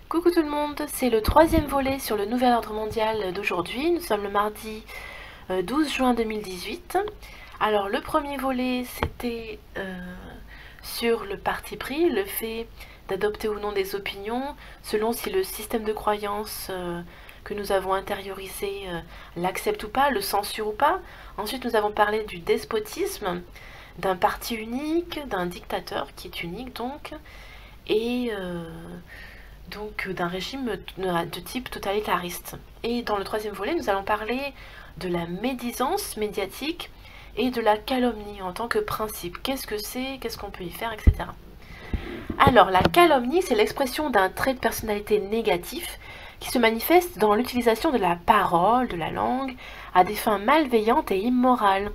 Coucou tout le monde, c'est le troisième volet sur le nouvel ordre mondial d'aujourd'hui. Nous sommes le mardi 12 juin 2018. Alors le premier volet c'était sur le parti pris, le fait d'adopter ou non des opinions selon si le système de croyance que nous avons intériorisé l'accepte ou pas, le censure ou pas. Ensuite nous avons parlé du despotisme, d'un parti unique, d'un dictateur qui est unique donc, et d'un régime de type totalitariste. Et dans le troisième volet, nous allons parler de la médisance médiatique et de la calomnie en tant que principe. Qu'est-ce que c'est, qu'est-ce qu'on peut y faire, etc. Alors, la calomnie, c'est l'expression d'un trait de personnalité négatif qui se manifeste dans l'utilisation de la parole, de la langue, à des fins malveillantes et immorales,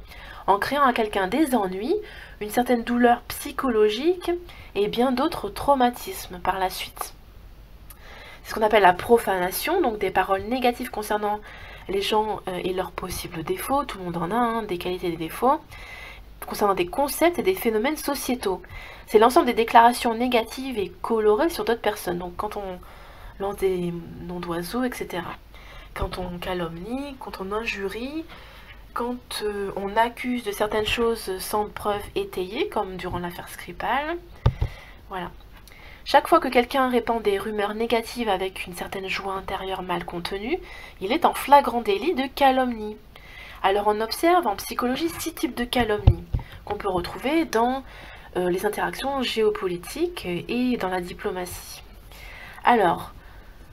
en créant à quelqu'un des ennuis, une certaine douleur psychologique et bien d'autres traumatismes par la suite. C'est ce qu'on appelle la profanation, donc des paroles négatives concernant les gens et leurs possibles défauts, tout le monde en a, hein, des qualités et des défauts, concernant des concepts et des phénomènes sociétaux. C'est l'ensemble des déclarations négatives et colorées sur d'autres personnes, donc quand on lance des noms d'oiseaux, etc. Quand on calomnie, quand on injurie, quand on accuse de certaines choses sans preuve étayée, comme durant l'affaire Skripal. Voilà. Chaque fois que quelqu'un répand des rumeurs négatives avec une certaine joie intérieure mal contenue, il est en flagrant délit de calomnie. Alors on observe en psychologie 6 types de calomnie qu'on peut retrouver dans les interactions géopolitiques et dans la diplomatie. Alors,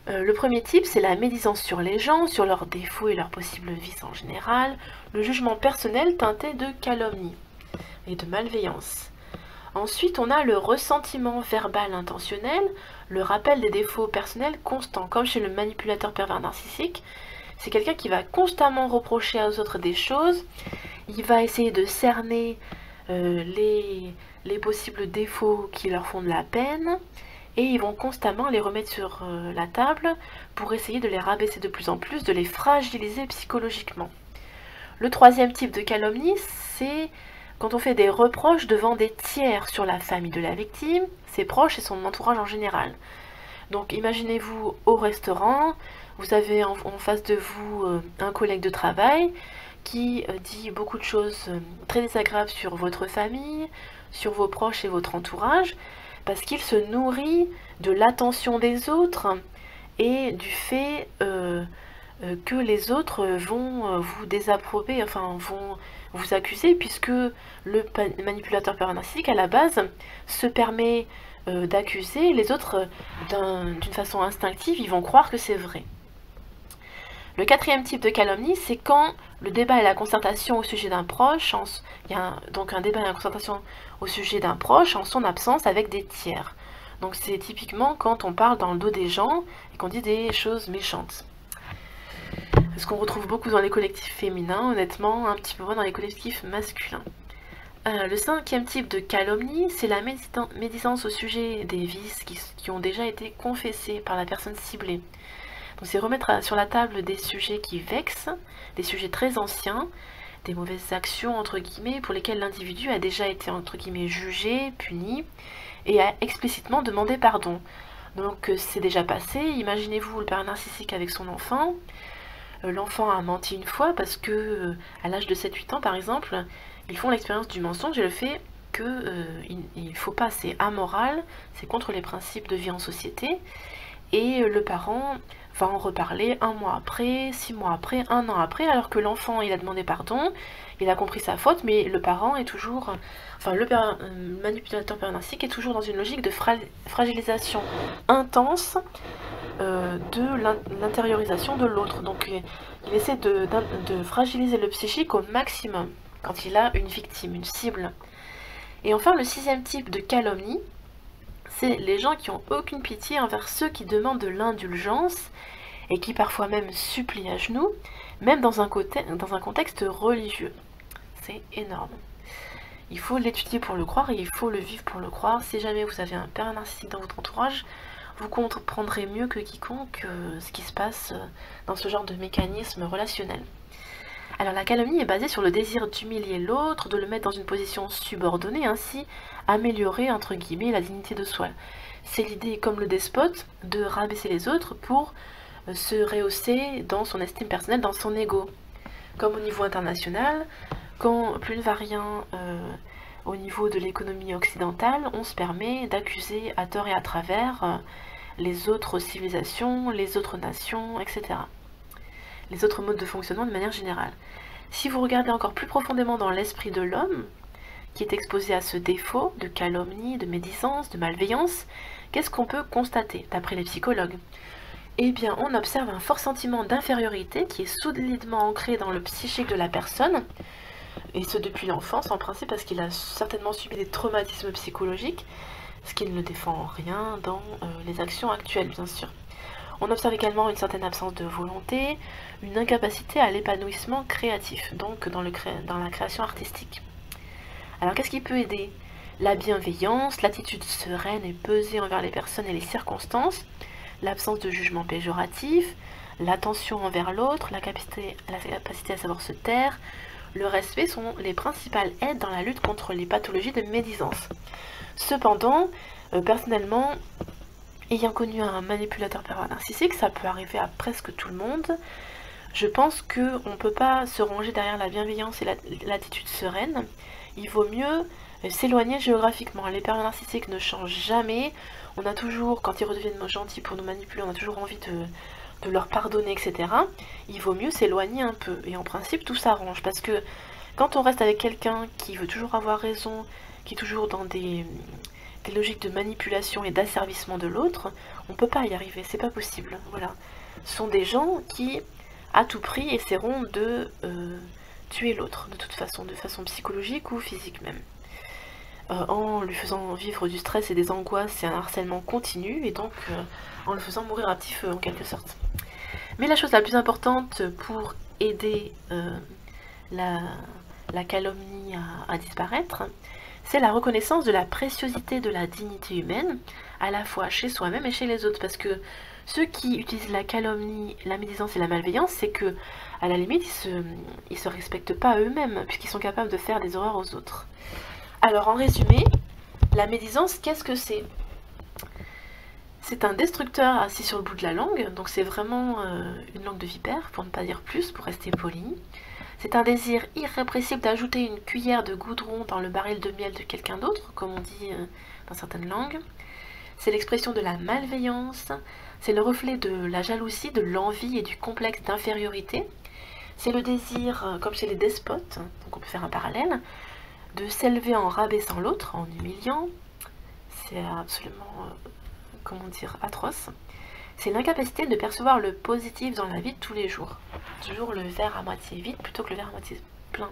le premier type, c'est la médisance sur les gens, sur leurs défauts et leurs possibles vices en général, le jugement personnel teinté de calomnie et de malveillance. Ensuite, on a le ressentiment verbal intentionnel, le rappel des défauts personnels constants, comme chez le manipulateur pervers narcissique. C'est quelqu'un qui va constamment reprocher aux autres des choses, il va essayer de cerner les possibles défauts qui leur font de la peine, et ils vont constamment les remettre sur la table pour essayer de les rabaisser de plus en plus, de les fragiliser psychologiquement. Le troisième type de calomnie, c'est quand on fait des reproches devant des tiers sur la famille de la victime, ses proches et son entourage en général. Donc imaginez-vous au restaurant, vous avez en face de vous un collègue de travail qui dit beaucoup de choses très désagréables sur votre famille, sur vos proches et votre entourage, parce qu'il se nourrit de l'attention des autres et du fait que les autres vont vous désapprober, enfin vont vous accuser, puisque le manipulateur pervers narcissique à la base se permet d'accuser les autres d'une façon instinctive, ils vont croire que c'est vrai. Le quatrième type de calomnie, c'est quand le débat et la concertation au sujet d'un proche, il y a donc un débat et la concertation au sujet d'un proche en son absence avec des tiers. Donc c'est typiquement quand on parle dans le dos des gens et qu'on dit des choses méchantes. Ce qu'on retrouve beaucoup dans les collectifs féminins, honnêtement, un petit peu moins dans les collectifs masculins. Le cinquième type de calomnie, c'est la médisance au sujet des vices qui ont déjà été confessés par la personne ciblée. Donc c'est remettre sur la table des sujets qui vexent, des sujets très anciens, des mauvaises actions entre guillemets pour lesquelles l'individu a déjà été entre guillemets jugé, puni et a explicitement demandé pardon. Donc c'est déjà passé, imaginez-vous le père narcissique avec son enfant. L'enfant a menti une fois parce que à l'âge de 7-8 ans par exemple, ils font l'expérience du mensonge et le fait qu'il ne faut pas, c'est amoral, c'est contre les principes de vie en société, et le parent va en reparler 1 mois après, 6 mois après, 1 an après, alors que l'enfant il a demandé pardon, il a compris sa faute, mais le parent est toujours, enfin le manipulateur pervers narcissique est toujours dans une logique de fragilisation intense de l'intériorisation de l'autre. Donc il essaie de fragiliser le psychique au maximum quand il a une victime, une cible. Et enfin, le sixième type de calomnie, c'est les gens qui ont aucune pitié envers ceux qui demandent de l'indulgence et qui parfois même supplient à genoux, même dans un contexte religieux. C'est énorme. Il faut l'étudier pour le croire et il faut le vivre pour le croire. Si jamais vous avez un père narcissique dans votre entourage, vous comprendrez mieux que quiconque ce qui se passe dans ce genre de mécanisme relationnel. Alors la calomnie est basée sur le désir d'humilier l'autre, de le mettre dans une position subordonnée, ainsi améliorer entre guillemets la dignité de soi. C'est l'idée, comme le despote, de rabaisser les autres pour se rehausser dans son estime personnelle, dans son ego. Comme au niveau international, quand plus ne va rien au niveau de l'économie occidentale, on se permet d'accuser à tort et à travers les autres civilisations, les autres nations, etc. Les autres modes de fonctionnement de manière générale. Si vous regardez encore plus profondément dans l'esprit de l'homme, qui est exposé à ce défaut de calomnie, de médisance, de malveillance, qu'est-ce qu'on peut constater d'après les psychologues? Eh bien, on observe un fort sentiment d'infériorité qui est solidement ancré dans le psychique de la personne, et ce depuis l'enfance en principe, parce qu'il a certainement subi des traumatismes psychologiques, ce qui ne le défend en rien dans les actions actuelles, bien sûr. On observe également une certaine absence de volonté, une incapacité à l'épanouissement créatif, donc dans la création artistique. Alors qu'est-ce qui peut aider? La bienveillance, l'attitude sereine et pesée envers les personnes et les circonstances, l'absence de jugement péjoratif, l'attention envers l'autre, la capacité à savoir se taire, le respect sont les principales aides dans la lutte contre les pathologies de médisance. Cependant, personnellement, ayant connu un manipulateur pervers narcissique, ça peut arriver à presque tout le monde, je pense qu'on ne peut pas se ranger derrière la bienveillance et l'attitude sereine. Il vaut mieux s'éloigner géographiquement. Les pervers narcissiques ne changent jamais. On a toujours, quand ils redeviennent gentils pour nous manipuler, on a toujours envie de leur pardonner, etc. Il vaut mieux s'éloigner un peu. Et en principe, tout s'arrange. Parce que quand on reste avec quelqu'un qui veut toujours avoir raison, qui est toujours dans des logiques de manipulation et d'asservissement de l'autre, on ne peut pas y arriver. C'est pas possible. Voilà. Ce sont des gens qui, à tout prix, essaieront de tuer l'autre, de toute façon, de façon psychologique ou physique même. En lui faisant vivre du stress et des angoisses et un harcèlement continu, et donc en le faisant mourir à petit feu en quelque sorte. Mais la chose la plus importante pour aider la calomnie à disparaître, c'est la reconnaissance de la préciosité de la dignité humaine, à la fois chez soi-même et chez les autres, parce que ceux qui utilisent la calomnie, la médisance et la malveillance, c'est que, à la limite, ils se respectent pas eux-mêmes, puisqu'ils sont capables de faire des horreurs aux autres. Alors, en résumé, la médisance, qu'est-ce que c'est? C'est un destructeur assis sur le bout de la langue, donc c'est vraiment une langue de vipère, pour ne pas dire plus, pour rester poli. C'est un désir irrépressible d'ajouter une cuillère de goudron dans le baril de miel de quelqu'un d'autre, comme on dit dans certaines langues. C'est l'expression de la malveillance, c'est le reflet de la jalousie, de l'envie et du complexe d'infériorité. C'est le désir, comme chez les despotes, donc on peut faire un parallèle, de s'élever en rabaissant l'autre, en humiliant. C'est absolument, comment dire, atroce. C'est l'incapacité de percevoir le positif dans la vie de tous les jours. Toujours le verre à moitié vide plutôt que le verre à moitié plein.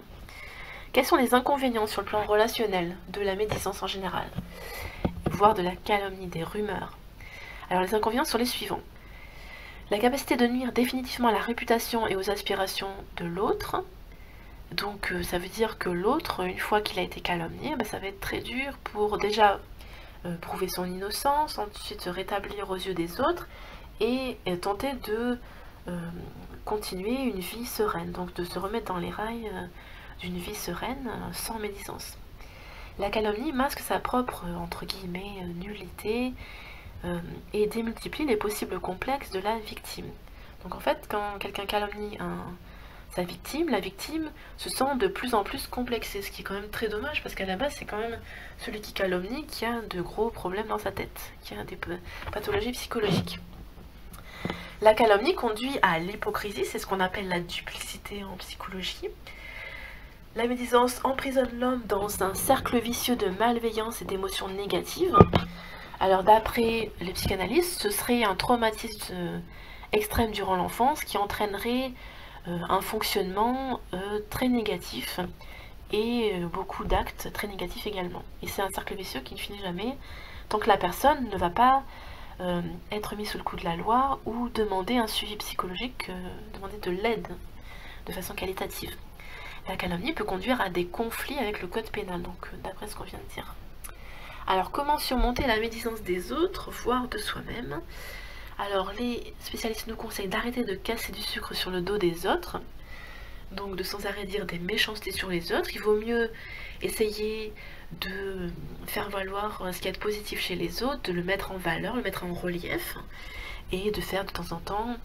Quels sont les inconvénients sur le plan relationnel de la médisance en général, voire de la calomnie, des rumeurs? Alors les inconvénients sont les suivants. La capacité de nuire définitivement à la réputation et aux aspirations de l'autre. Donc ça veut dire que l'autre, une fois qu'il a été calomnié, ça va être très dur pour déjà prouver son innocence, ensuite se rétablir aux yeux des autres et tenter de continuer une vie sereine, donc de se remettre dans les rails d'une vie sereine sans médisance. La calomnie masque sa propre, entre guillemets, nullité et démultiplie les possibles complexes de la victime. Donc en fait, quand quelqu'un calomnie sa victime, la victime se sent de plus en plus complexée, ce qui est quand même très dommage parce qu'à la base c'est quand même celui qui calomnie qui a de gros problèmes dans sa tête, qui a des pathologies psychologiques. La calomnie conduit à l'hypocrisie, c'est ce qu'on appelle la duplicité en psychologie. La médisance emprisonne l'homme dans un cercle vicieux de malveillance et d'émotions négatives. Alors d'après les psychanalystes, ce serait un traumatisme extrême durant l'enfance qui entraînerait un fonctionnement très négatif et beaucoup d'actes très négatifs également. Et c'est un cercle vicieux qui ne finit jamais tant que la personne ne va pas être mise sous le coup de la loi ou demander un suivi psychologique, demander de l'aide de façon qualitative. La calomnie peut conduire à des conflits avec le code pénal, donc d'après ce qu'on vient de dire. Alors comment surmonter la médisance des autres, voire de soi-même? Alors les spécialistes nous conseillent d'arrêter de casser du sucre sur le dos des autres, donc de sans arrêt dire des méchancetés sur les autres. Il vaut mieux essayer de faire valoir ce qu'il y a de positif chez les autres, de le mettre en valeur, le mettre en relief, et de faire de temps en temps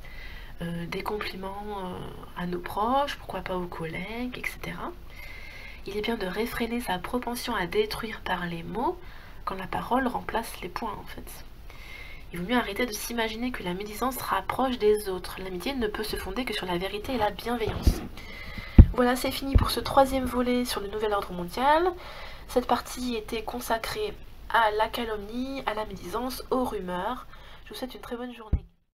des compliments à nos proches, pourquoi pas aux collègues, etc. Il est bien de réfréner sa propension à détruire par les mots quand la parole remplace les points en fait. Il vaut mieux arrêter de s'imaginer que la médisance rapproche des autres. L'amitié ne peut se fonder que sur la vérité et la bienveillance. Voilà, c'est fini pour ce troisième volet sur le nouvel ordre mondial. Cette partie était consacrée à la calomnie, à la médisance, aux rumeurs. Je vous souhaite une très bonne journée.